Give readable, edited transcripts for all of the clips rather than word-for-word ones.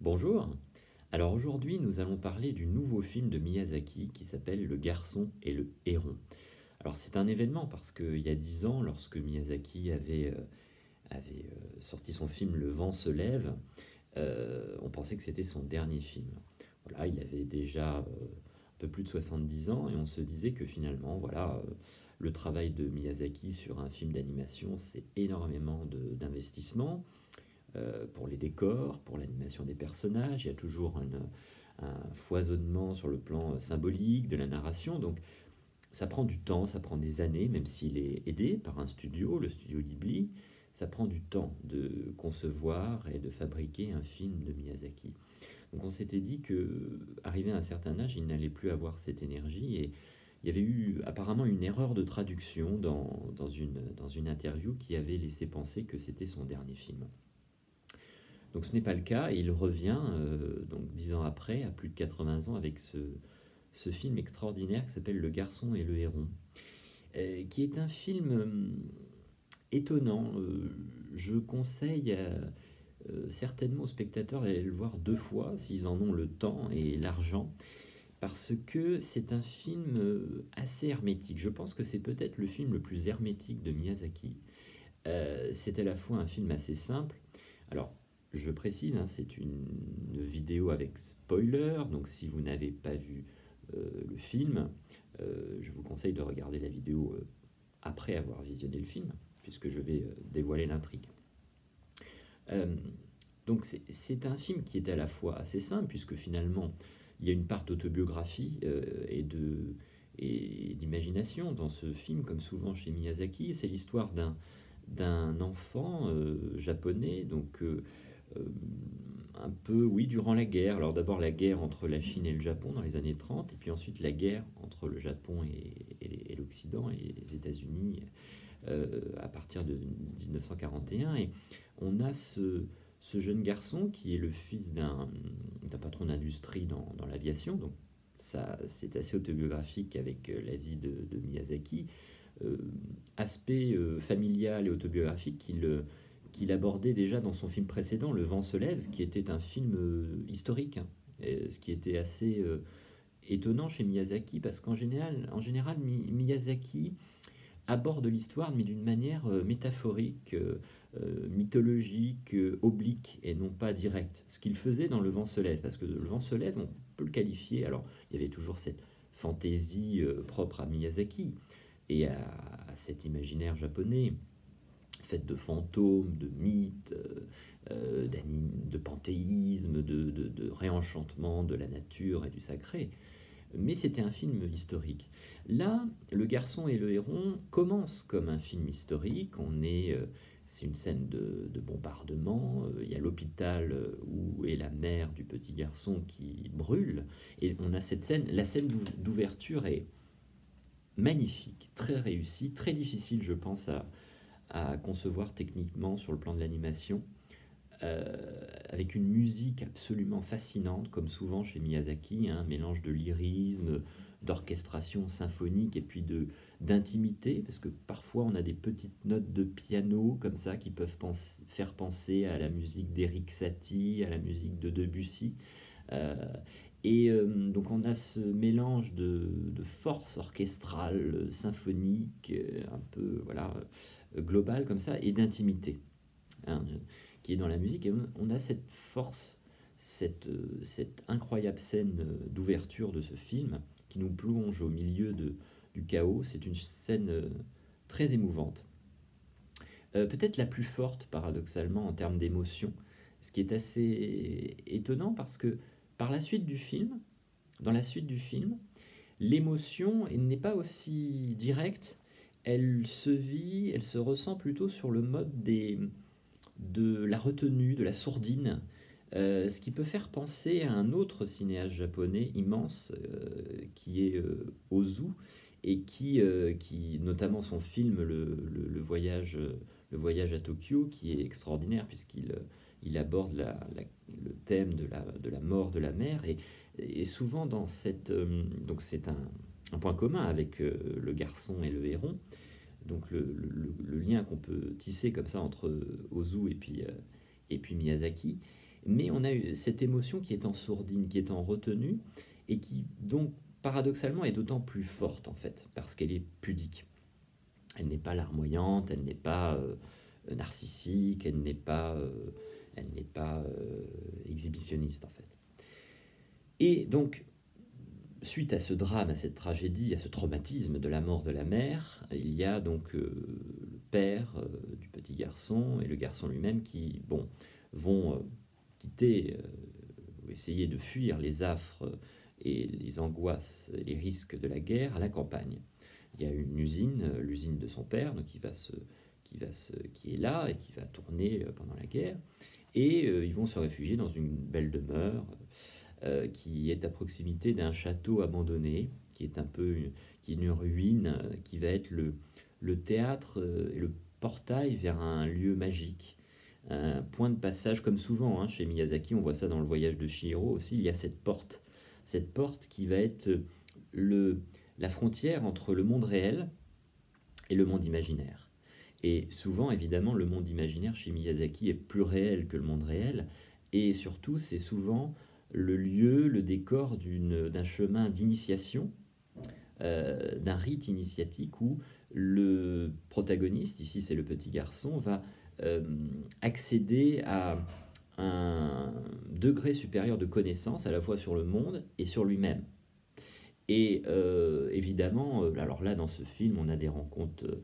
Bonjour. Alors aujourd'hui, nous allons parler du nouveau film de Miyazaki qui s'appelle Le Garçon et le Héron. Alors c'est un événement parce qu'il y a 10 ans, lorsque Miyazaki avait sorti son film Le Vent se lève, on pensait que c'était son dernier film. Voilà, il avait déjà un peu plus de 70 ans et on se disait que finalement, voilà, le travail de Miyazaki sur un film d'animation, c'est énormément d'investissement pour les décors, pour l'animation des personnages. Il y a toujours un foisonnement sur le plan symbolique de la narration. Donc ça prend du temps, ça prend des années, même s'il est aidé par un studio, le studio Ghibli. Ça prend du temps de concevoir et de fabriquer un film de Miyazaki. Donc on s'était dit que, arrivé à un certain âge, il n'allait plus avoir cette énergie et il y avait eu apparemment une erreur de traduction dans une interview qui avait laissé penser que c'était son dernier film. Donc ce n'est pas le cas, et il revient, donc 10 ans après, à plus de 80 ans, avec ce film extraordinaire qui s'appelle Le Garçon et le Héron, qui est un film étonnant. Je conseille certainement aux spectateurs d'aller le voir deux fois, s'ils en ont le temps et l'argent, parce que c'est un film assez hermétique. Je pense que c'est peut-être le film le plus hermétique de Miyazaki. C'est à la fois un film assez simple. Alors, je précise, hein, c'est une vidéo avec spoiler, donc si vous n'avez pas vu le film, je vous conseille de regarder la vidéo après avoir visionné le film, puisque je vais dévoiler l'intrigue. Euh, donc c'est un film qui est à la fois assez simple, puisque finalement il y a une part d'autobiographie et d'imagination dans ce film, comme souvent chez Miyazaki. C'est l'histoire d'un enfant japonais, donc euh, un peu, oui, durant la guerre. Alors d'abord la guerre entre la Chine et le Japon dans les années 30, et puis ensuite la guerre entre le Japon et l'Occident et les États-Unis à partir de 1941. Et on a ce jeune garçon qui est le fils d'un patron d'industrie dans l'aviation, donc ça c'est assez autobiographique avec la vie de Miyazaki. euh, Aspect familial et autobiographique qu'il abordait déjà dans son film précédent, Le Vent se lève, qui était un film historique, hein, ce qui était assez étonnant chez Miyazaki, parce qu'en général, Miyazaki aborde l'histoire, mais d'une manière métaphorique, mythologique, oblique, et non pas directe. Ce qu'il faisait dans Le Vent se lève, parce que Le Vent se lève, on peut le qualifier, alors il y avait toujours cette fantaisie propre à Miyazaki, et à cet imaginaire japonais, fait de fantômes, de mythes, de panthéisme, de réenchantement de la nature et du sacré. Mais c'était un film historique. Là, Le Garçon et le Héron commence comme un film historique. C'est une scène de bombardement. Il y a l'hôpital où est la mère du petit garçon qui brûle. Et on a cette scène. La scène d'ouverture est magnifique, très réussie, très difficile, je pense, à concevoir techniquement sur le plan de l'animation, avec une musique absolument fascinante, comme souvent chez Miyazaki, hein, un mélange de lyrisme, d'orchestration symphonique et puis d'intimité, parce que parfois on a des petites notes de piano comme ça qui peuvent faire penser à la musique d'Eric Satie, à la musique de Debussy. Euh, donc on a ce mélange de force orchestrale, symphonique, un peu voilà, globale comme ça, et d'intimité, hein, qui est dans la musique. Et on a cette force, cette incroyable scène d'ouverture de ce film qui nous plonge au milieu du chaos. C'est une scène très émouvante. Peut-être la plus forte, paradoxalement, en termes d'émotion, ce qui est assez étonnant parce que par la suite du film, dans la suite du film, l'émotion n'est pas aussi directe, elle se vit, elle se ressent plutôt sur le mode de la retenue, de la sourdine, ce qui peut faire penser à un autre cinéaste japonais immense qui est Ozu, et notamment son film le voyage à Tokyo, qui est extraordinaire puisqu'il aborde le thème de la mort de la mère, et souvent dans donc c'est un point commun avec le garçon et le héron, donc le lien qu'on peut tisser comme ça entre Ozu et puis Miyazaki. mais on a eu cette émotion qui est en sourdine, qui est en retenue, et qui donc paradoxalement est d'autant plus forte en fait, parce qu'elle est pudique. Elle n'est pas larmoyante, elle n'est pas narcissique, elle n'est pas exhibitionniste en fait. Et donc, suite à ce drame, à cette tragédie, à ce traumatisme de la mort de la mère, il y a donc le père du petit garçon et le garçon lui-même qui, bon, vont quitter ou essayer de fuir les affres et les angoisses et les risques de la guerre à la campagne. Il y a une usine, l'usine de son père, donc qui est là et qui va tourner pendant la guerre, et ils vont se réfugier dans une belle demeure qui est à proximité d'un château abandonné, qui est qui est une ruine, qui va être le théâtre et le portail vers un lieu magique, un point de passage, comme souvent chez Miyazaki, on voit ça dans le voyage de Chihiro aussi, il y a cette porte qui va être la frontière entre le monde réel et le monde imaginaire. Et souvent, évidemment, le monde imaginaire chez Miyazaki est plus réel que le monde réel, et surtout, c'est souvent le lieu, le décor d'un chemin d'initiation, d'un rite initiatique où le protagoniste, ici c'est le petit garçon, va accéder à un degré supérieur de connaissance à la fois sur le monde et sur lui-même. Et évidemment, alors là dans ce film, on a des rencontres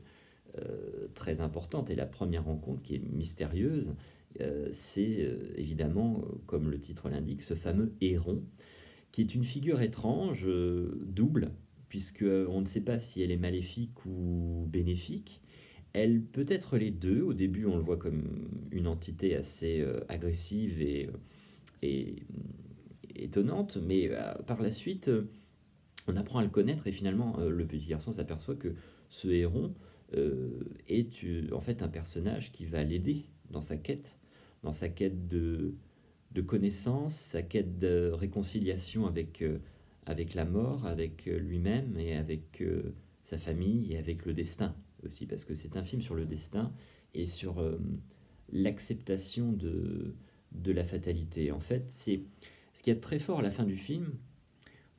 très importante. Et la première rencontre qui est mystérieuse, c'est évidemment, comme le titre l'indique, ce fameux héron, qui est une figure étrange, double, puisque on ne sait pas si elle est maléfique ou bénéfique. Elle peut être les deux. Au début, on le voit comme une entité assez agressive et étonnante, mais par la suite, on apprend à le connaître et finalement, le petit garçon s'aperçoit que ce héron est en fait un personnage qui va l'aider dans sa quête de connaissance, sa quête de réconciliation avec la mort, avec lui-même et avec sa famille et avec le destin aussi, parce que c'est un film sur le destin et sur l'acceptation de la fatalité. En fait, c'est ce qui est très fort à la fin du film.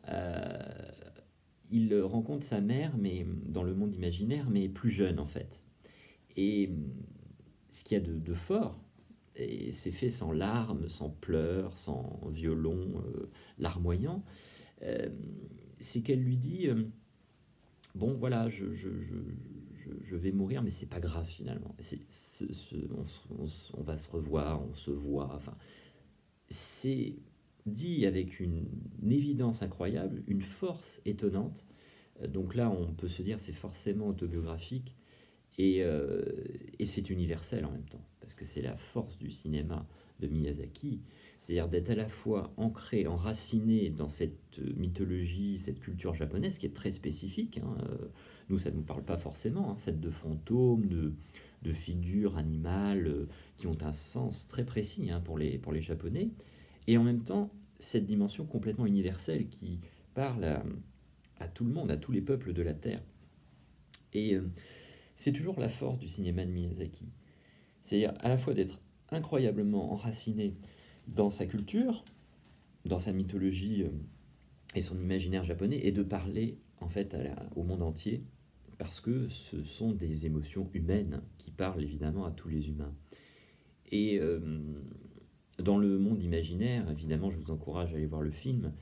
Euh, il rencontre sa mère, mais dans le monde imaginaire, mais plus jeune en fait. Et ce qu'il y a de fort, et c'est fait sans larmes, sans pleurs, sans violon larmoyant, euh, c'est qu'elle lui dit bon voilà, je vais mourir, mais c'est pas grave finalement. On va se revoir, on se voit. Enfin, c'est dit avec une évidence incroyable, une force étonnante. Donc là, on peut se dire c'est forcément autobiographique et c'est universel en même temps, parce que c'est la force du cinéma de Miyazaki, c'est-à-dire d'être à la fois ancré, enraciné dans cette mythologie, cette culture japonaise qui est très spécifique. Nous, ça ne nous parle pas forcément, faite de fantômes, de figures animales qui ont un sens très précis pour les Japonais, et en même temps, cette dimension complètement universelle qui parle à tout le monde, à tous les peuples de la Terre. Et c'est toujours la force du cinéma de Miyazaki. C'est-à-dire à la fois d'être incroyablement enraciné dans sa culture, dans sa mythologie et son imaginaire japonais, et de parler en fait au monde entier, parce que ce sont des émotions humaines qui parlent évidemment à tous les humains. Et dans le monde imaginaire, évidemment, je vous encourage à aller voir le film.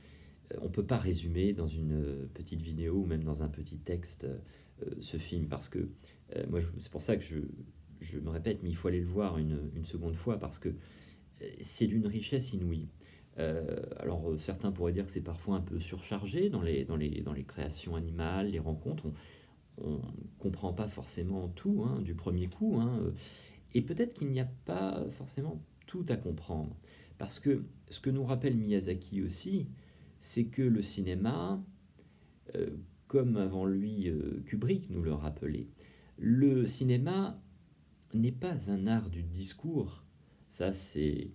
On ne peut pas résumer dans une petite vidéo ou même dans un petit texte ce film, parce que moi, c'est pour ça que je me répète, mais il faut aller le voir une seconde fois, parce que c'est d'une richesse inouïe. Alors certains pourraient dire que c'est parfois un peu surchargé dans les créations animales, les rencontres. On ne comprend pas forcément tout du premier coup, et peut-être qu'il n'y a pas forcément tout à comprendre. Parce que ce que nous rappelle Miyazaki aussi, c'est que le cinéma, comme avant lui Kubrick nous le rappelait, le cinéma n'est pas un art du discours. Ça, c'est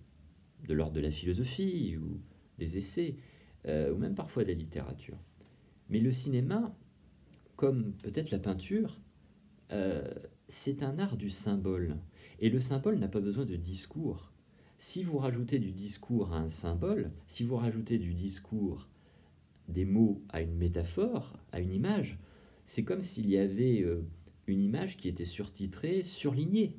de l'ordre de la philosophie ou des essais, ou même parfois de la littérature. Mais le cinéma, comme peut-être la peinture, c'est un art du symbole. Et le symbole n'a pas besoin de discours. Si vous rajoutez du discours à un symbole, si vous rajoutez du discours, des mots à une métaphore, à une image, c'est comme s'il y avait une image qui était surtitrée, surlignée.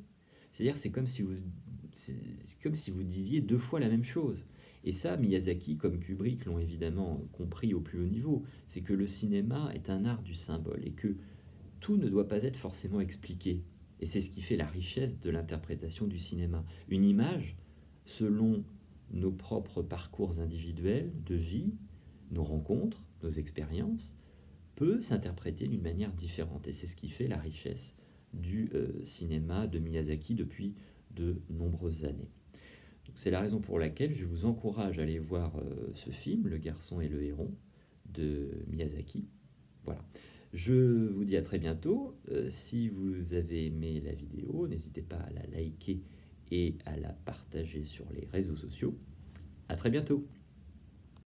C'est-à-dire c'est comme si vous disiez deux fois la même chose. Et ça, Miyazaki comme Kubrick l'ont évidemment compris au plus haut niveau. C'est que le cinéma est un art du symbole et que tout ne doit pas être forcément expliqué. Et c'est ce qui fait la richesse de l'interprétation du cinéma. Une image, selon nos propres parcours individuels de vie, nos rencontres, nos expériences, peut s'interpréter d'une manière différente. Et c'est ce qui fait la richesse du cinéma de Miyazaki depuis de nombreuses années. C'est la raison pour laquelle je vous encourage à aller voir ce film, Le garçon et le héron, de Miyazaki. Voilà. Je vous dis à très bientôt. Si vous avez aimé la vidéo, n'hésitez pas à la liker et à la partager sur les réseaux sociaux. À très bientôt.